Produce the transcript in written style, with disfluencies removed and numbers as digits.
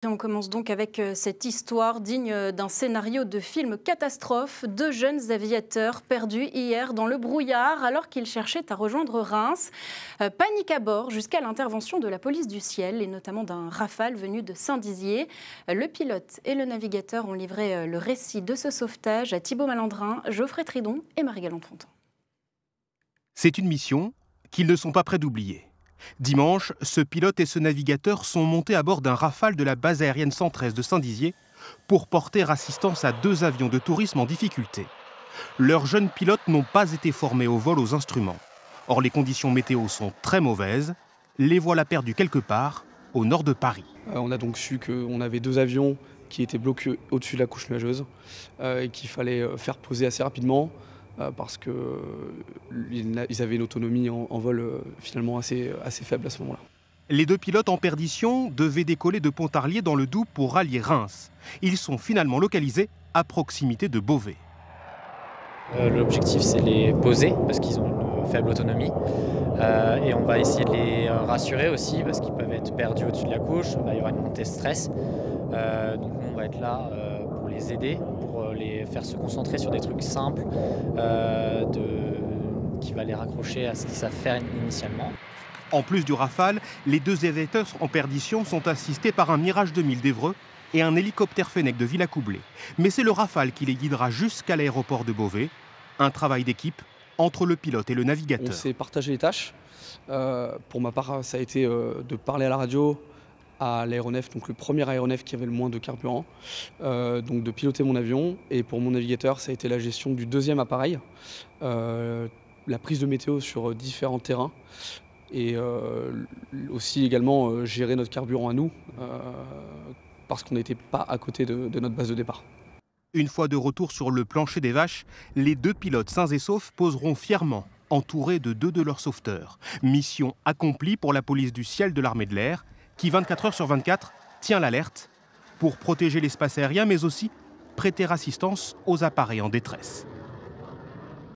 Et on commence donc avec cette histoire digne d'un scénario de film catastrophe. Deux jeunes aviateurs perdus hier dans le brouillard alors qu'ils cherchaient à rejoindre Reims. Panique à bord jusqu'à l'intervention de la police du ciel et notamment d'un Rafale venu de Saint-Dizier. Le pilote et le navigateur ont livré le récit de ce sauvetage à Thibaut Malandrin, Geoffrey Tridon et Marie-Galante Fontan. C'est une mission qu'ils ne sont pas prêts d'oublier. Dimanche, ce pilote et ce navigateur sont montés à bord d'un Rafale de la base aérienne 113 de Saint-Dizier pour porter assistance à deux avions de tourisme en difficulté. Leurs jeunes pilotes n'ont pas été formés au vol aux instruments. Or, les conditions météo sont très mauvaises. Les voilà perdus quelque part au nord de Paris. On a donc su qu'on avait deux avions qui étaient bloqués au-dessus de la couche nuageuse et qu'il fallait faire poser assez rapidement. Parce qu'ils avaient une autonomie en vol finalement assez faible à ce moment-là. Les deux pilotes en perdition devaient décoller de Pontarlier dans le Doubs pour rallier Reims. Ils sont finalement localisés à proximité de Beauvais. L'objectif, c'est les poser parce qu'ils ont une faible autonomie. Et on va essayer de les rassurer aussi parce qu'ils peuvent être perdus au-dessus de la couche. Il y aura une montée de stress. Donc nous, on va être là pour les aider, pour les faire se concentrer sur des trucs simples qui va les raccrocher à ce qu'ils savent faire initialement. En plus du Rafale, les deux aviateurs en perdition sont assistés par un Mirage 2000 d'Évreux et un hélicoptère Fennec de Villacoublay. Mais c'est le Rafale qui les guidera jusqu'à l'aéroport de Beauvais. Un travail d'équipe entre le pilote et le navigateur. On s'est partagé les tâches. Pour ma part, ça a été de parler à la radio à l'aéronef, donc le premier aéronef qui avait le moins de carburant, donc de piloter mon avion. Et pour mon navigateur, ça a été la gestion du deuxième appareil, la prise de météo sur différents terrains et aussi également gérer notre carburant à nous, parce qu'on n'était pas à côté de notre base de départ. Une fois de retour sur le plancher des Vaches, les deux pilotes sains et saufs poseront fièrement, entourés de deux de leurs sauveteurs. Mission accomplie pour la police du ciel de l'armée de l'air, qui 24 heures sur 24 tient l'alerte pour protéger l'espace aérien, mais aussi prêter assistance aux appareils en détresse.